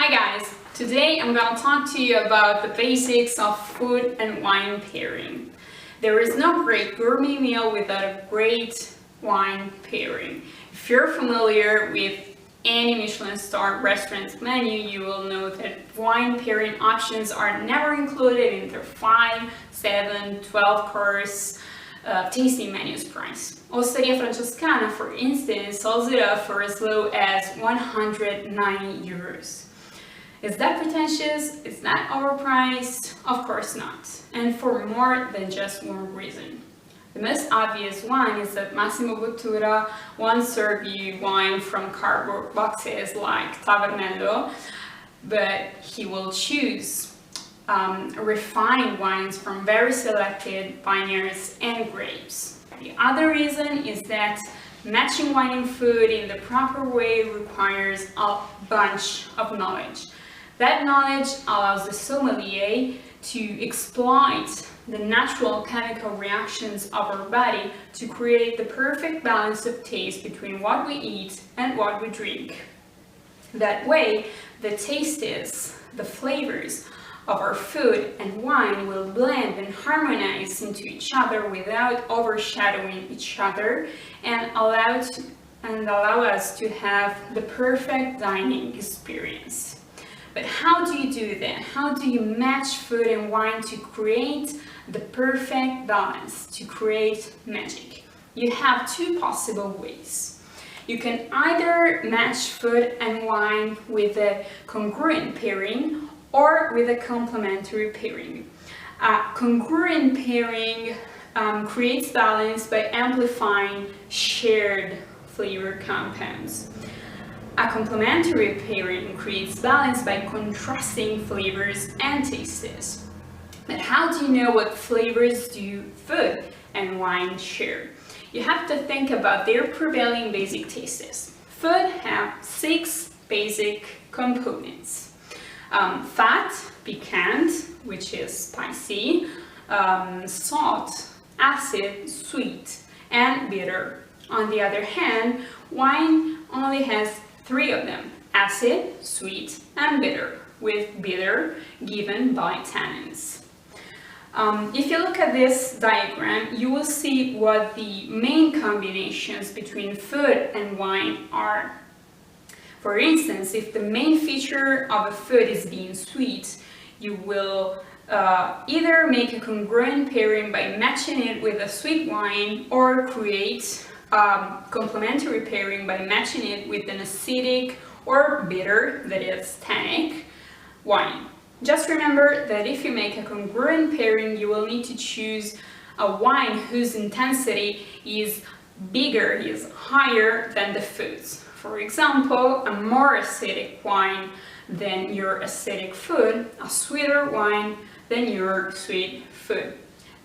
Hi guys! Today I'm going to talk to you about the basics of food and wine pairing. There is no great gourmet meal without a great wine pairing. If you're familiar with any Michelin-starred restaurant's menu, you will know that wine pairing options are never included in their 5, 7, 12 course tasting menus price. Osteria Francescana, for instance, sells it up for as low as 190 euros. Is that pretentious? Is that overpriced? Of course not. And for more than just one reason. The most obvious one is that Massimo Bottura won't serve you wine from cardboard boxes like Tavernello, but he will choose refined wines from very selected vineyards and grapes. The other reason is that matching wine and food in the proper way requires a bunch of knowledge. That knowledge allows the sommelier to exploit the natural chemical reactions of our body to create the perfect balance of taste between what we eat and what we drink. That way, the tastes, the flavors of our food and wine will blend and harmonize into each other without overshadowing each other and allow us to have the perfect dining experience. But how do you do that? How do you match food and wine to create the perfect balance, to create magic? You have two possible ways. You can either match food and wine with a congruent pairing or with a complementary pairing. Congruent pairing creates balance by amplifying shared flavor compounds. A complementary pairing creates balance by contrasting flavors and tastes. But how do you know what flavors do food and wine share? You have to think about their prevailing basic tastes. Food have 6 basic components. Fat, piquant, which is spicy, salt, acid, sweet, and bitter. On the other hand, wine only has 3 of them: acid, sweet, and bitter, with bitter given by tannins. If you look at this diagram, you will see what the main combinations between food and wine are. For instance, if the main feature of a food is being sweet, you will either make a congruent pairing by matching it with a sweet wine, or create complementary pairing by matching it with an acidic or bitter, that is tannic, wine. Just remember that if you make a congruent pairing, you will need to choose a wine whose intensity is bigger, is higher than the foods. For example, a more acidic wine than your acidic food, a sweeter wine than your sweet food.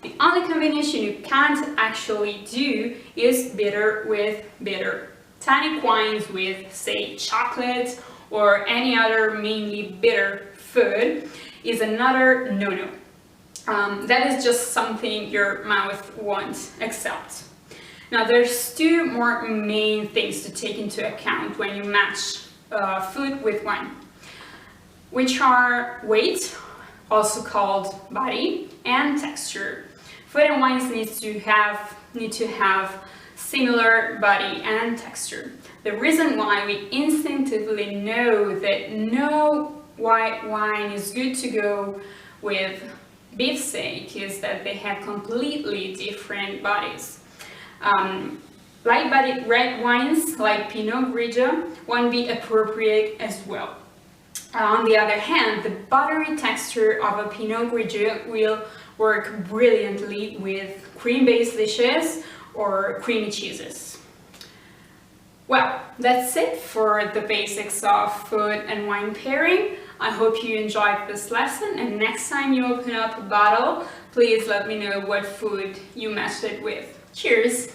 The only combination you can't actually do is bitter with bitter. Tannic wines with, say, chocolate or any other mainly bitter food is another no-no. That is just something your mouth won't accept. Now, there's 2 more main things to take into account when you match food with wine, which are weight, also called body, and texture. Food and wines need to have similar body and texture. The reason why we instinctively know that no white wine is good to go with beefsteak is that they have completely different bodies. Light-bodied red wines like Pinot Grigio won't be appropriate as well. On the other hand, the buttery texture of a Pinot Grigio will work brilliantly with cream-based dishes or creamy cheeses. Well, that's it for the basics of food and wine pairing. I hope you enjoyed this lesson, and next time you open up a bottle, please let me know what food you matched it with. Cheers!